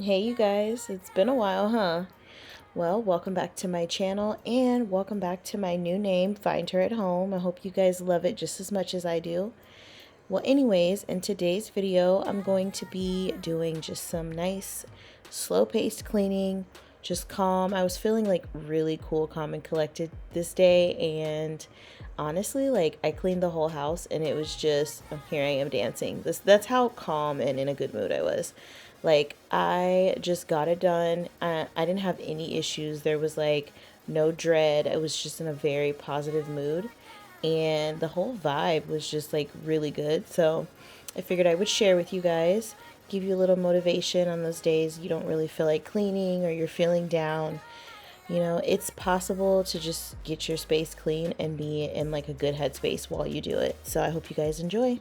Hey you guys, it's been a while, huh? Well, welcome back to my channel and welcome back to my new name, Find Her at Home. I hope you guys love it just as much as I do. Well, anyways, in today's video, I'm going to be doing just some nice, slow-paced cleaning, just calm. I was feeling like really cool, calm, and collected this day, and honestly, like I cleaned the whole house, and it was just here I am dancing. That's how calm and in a good mood I was. Like I just got it done. I didn't have any issues. There was like no dread. I was just in a very positive mood and the whole vibe was just like really good. So I figured I would share with you guys, give you a little motivation on those days you don't really feel like cleaning or you're feeling down. You know, it's possible to just get your space clean and be in like a good headspace while you do it. So I hope you guys enjoy.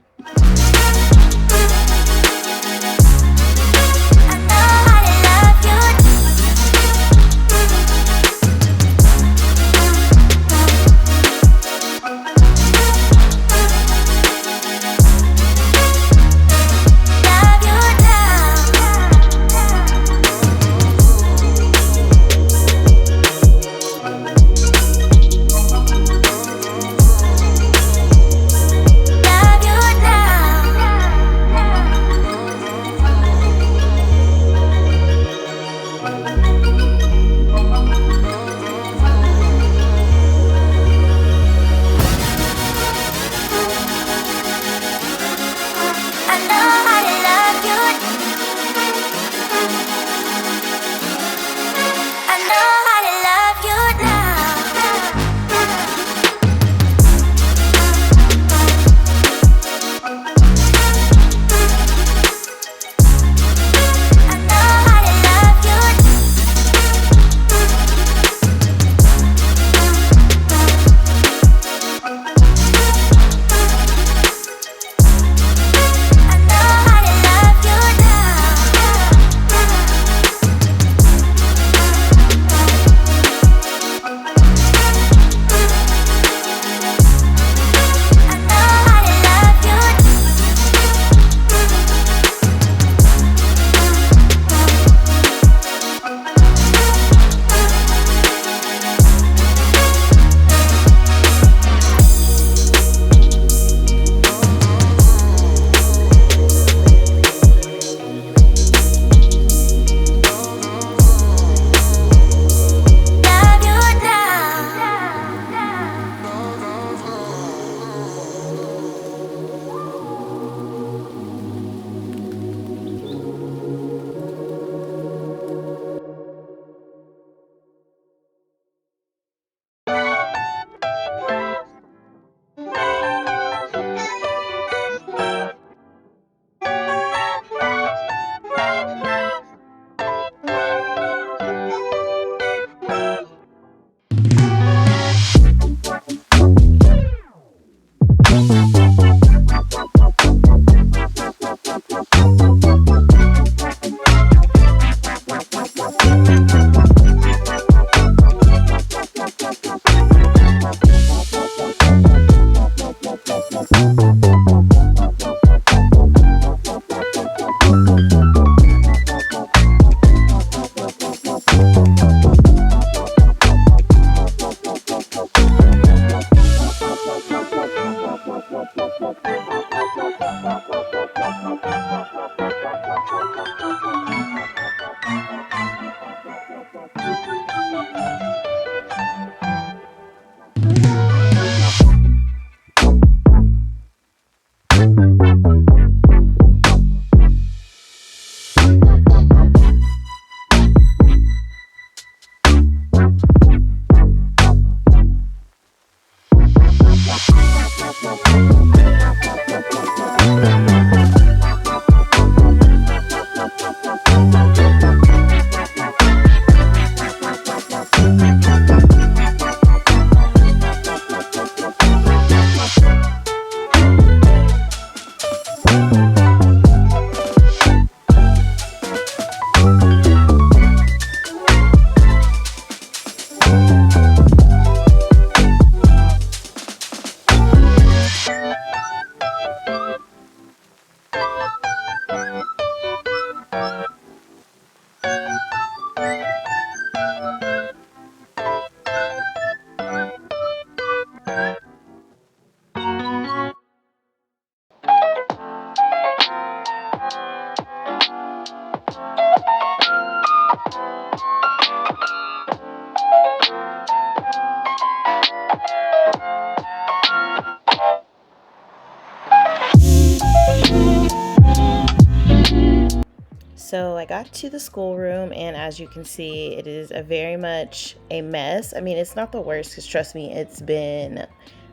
So I got to the schoolroom, and as you can see, it is a very much a mess. I mean, it's not the worst, because trust me, it's been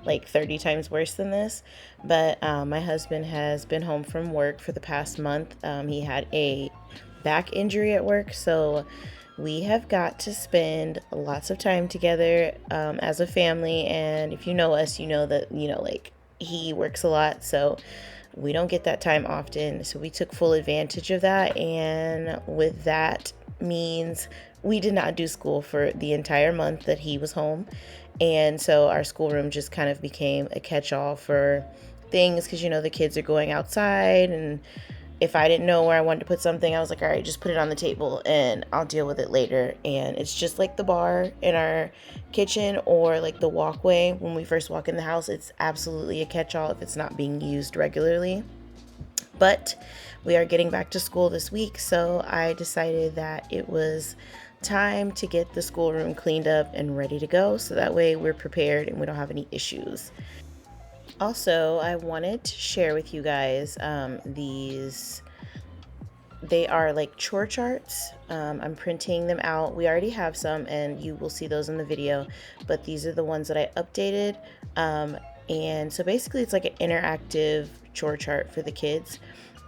like 30 times worse than this. But my husband has been home from work for the past month. He had a back injury at work, so we have got to spend lots of time together as a family. And if you know us, you know that, like, he works a lot, so we don't get that time often. So we took full advantage of that, and with that means we did not do school for the entire month that he was home. And so our schoolroom just kind of became a catch-all for things, because the kids are going outside, and if I didn't know where I wanted to put something, I was like, all right, just put it on the table and I'll deal with it later. And it's just like the bar in our kitchen, or like the walkway when we first walk in the house. It's absolutely a catch-all if it's not being used regularly. But we are getting back to school this week, so I decided that it was time to get the schoolroom cleaned up and ready to go, so that way we're prepared and we don't have any issues. Also, I wanted to share with you guys these. They are like chore charts. I'm printing them out. We already have some, and you will see those in the video, but these are the ones that I updated. And so basically it's like an interactive chore chart for the kids.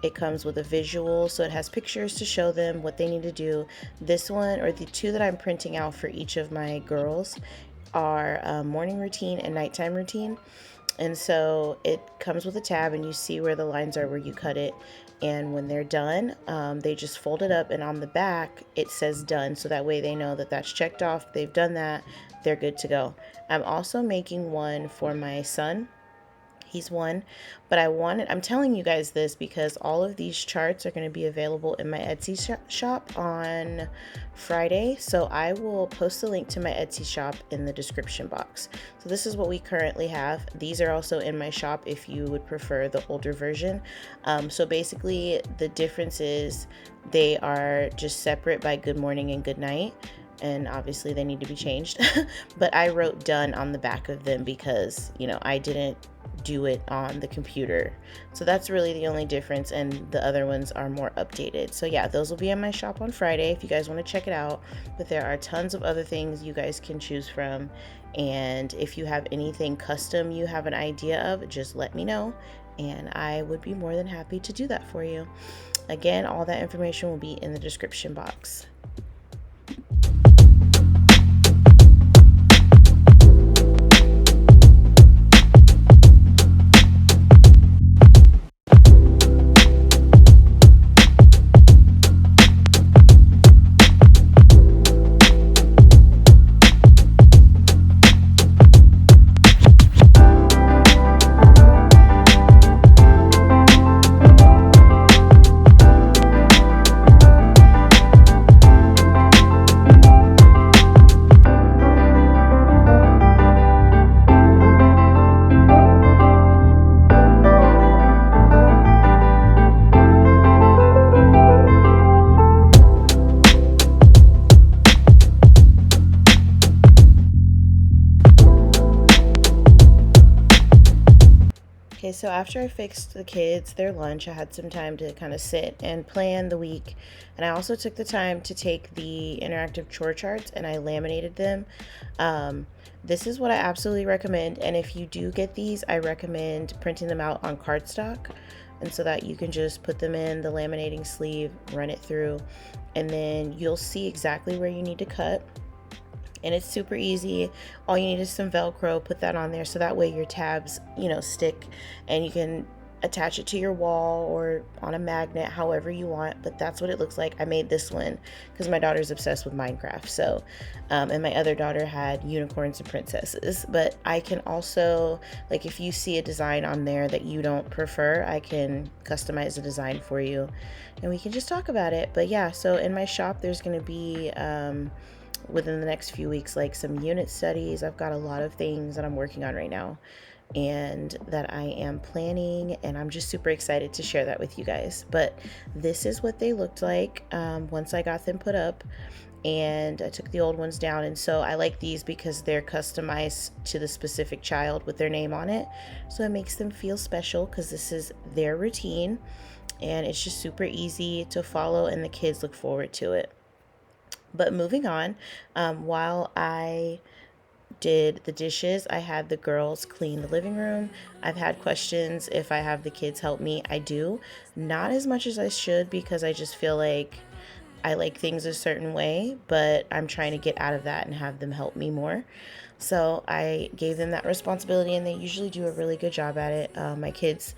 It comes with a visual, so it has pictures to show them what they need to do. This one, or the two that I'm printing out for each of my girls, are morning routine and nighttime routine. And so it comes with a tab, and you see where the lines are where you cut it. And when they're done, they just fold it up, and on the back it says done, so that way they know that that's checked off. They've done that, they're good to go. I'm also making one for my son. He's one, but I'm telling you guys this because all of these charts are going to be available in my Etsy shop on Friday. So I will post the link to my Etsy shop in the description box. So this is what we currently have. These are also in my shop if you would prefer the older version. So basically the difference is they are just separate by good morning and good night. And obviously they need to be changed. But I wrote done on the back of them because, I didn't do it on the computer. So that's really the only difference, and the other ones are more updated. So yeah, those will be in my shop on Friday if you guys want to check it out. But there are tons of other things you guys can choose from. And if you have anything custom you have an idea of, just let me know, and I would be more than happy to do that for you. Again, all that information will be in the description box. Okay, so after I fixed the kids their lunch, I had some time to kind of sit and plan the week. And I also took the time to take the interactive chore charts and I laminated them. This is what I absolutely recommend. And if you do get these, I recommend printing them out on cardstock. And so that you can just put them in the laminating sleeve, run it through, and then you'll see exactly where you need to cut. And it's super easy. All you need is some Velcro. Put that on there so that way your tabs, stick, and you can attach it to your wall or on a magnet, however you want. But that's what it looks like. I made this one because my daughter's obsessed with Minecraft. So, and my other daughter had unicorns and princesses. But I can also, like, if you see a design on there that you don't prefer, I can customize the design for you, and we can just talk about it. But yeah, so in my shop, there's going to be within the next few weeks, like some unit studies. I've got a lot of things that I'm working on right now and that I am planning, and I'm just super excited to share that with you guys. But this is what they looked like once I got them put up. and I took the old ones down. And so I like these because they're customized to the specific child with their name on it. So it makes them feel special because this is their routine, and it's just super easy to follow, and the kids look forward to it. But moving on, while I did the dishes, I had the girls clean the living room. I've had questions if I have the kids help me. I do. Not as much as I should, because I just feel like I like things a certain way, but I'm trying to get out of that and have them help me more. So I gave them that responsibility, and they usually do a really good job at it. My kids,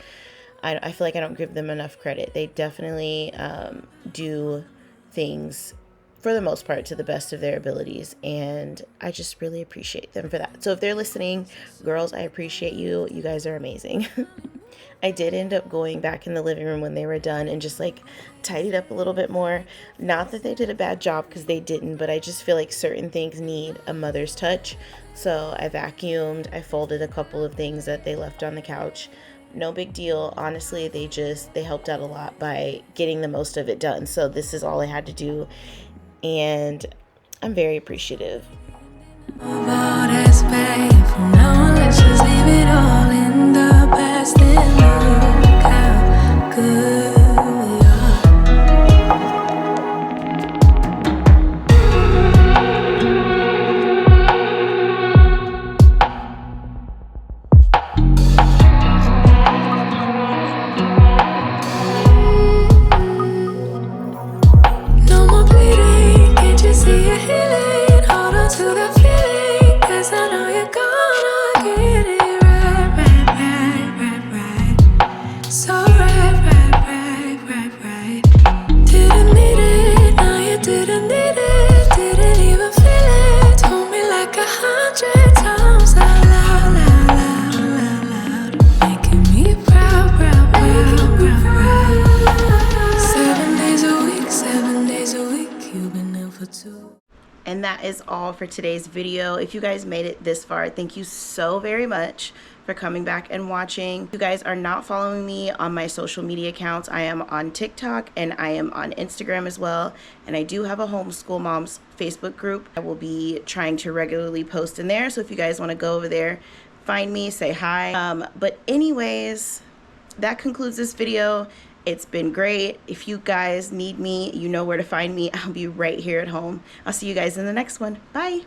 I feel like I don't give them enough credit. They definitely do things for the most part to the best of their abilities, and I just really appreciate them for that. So if they're listening, girls, I appreciate you. You guys are amazing. I did end up going back in the living room when they were done and just like tidied up a little bit more. Not that they did a bad job, because they didn't, but I just feel like certain things need a mother's touch. So I vacuumed, I folded a couple of things that they left on the couch. No big deal. Honestly, they helped out a lot by getting the most of it done. So this is all I had to do, and I'm very appreciative. About as bad from now on, let's just leave it all in the past and look how good we are. No more bleeding, can't you see it healing? Hold on to that feeling, 'cause I know you're gonna get it right, right, right, right, right. So right. Didn't need it, now you didn't need it. Didn't even feel it. Told me like 100 times out loud, loud. Making me proud. 7 days a week, you've been there for 2. And that is all for today's video. If you guys made it this far, thank you so very much for coming back and watching. If you guys are not following me on my social media accounts, I am on TikTok and I am on Instagram as well. And I do have a Homeschool Moms Facebook group. I will be trying to regularly post in there. So if you guys want to go over there, find me, say hi. But anyways, that concludes this video. It's been great. If you guys need me, you know where to find me. I'll be right here at home. I'll see you guys in the next one. Bye.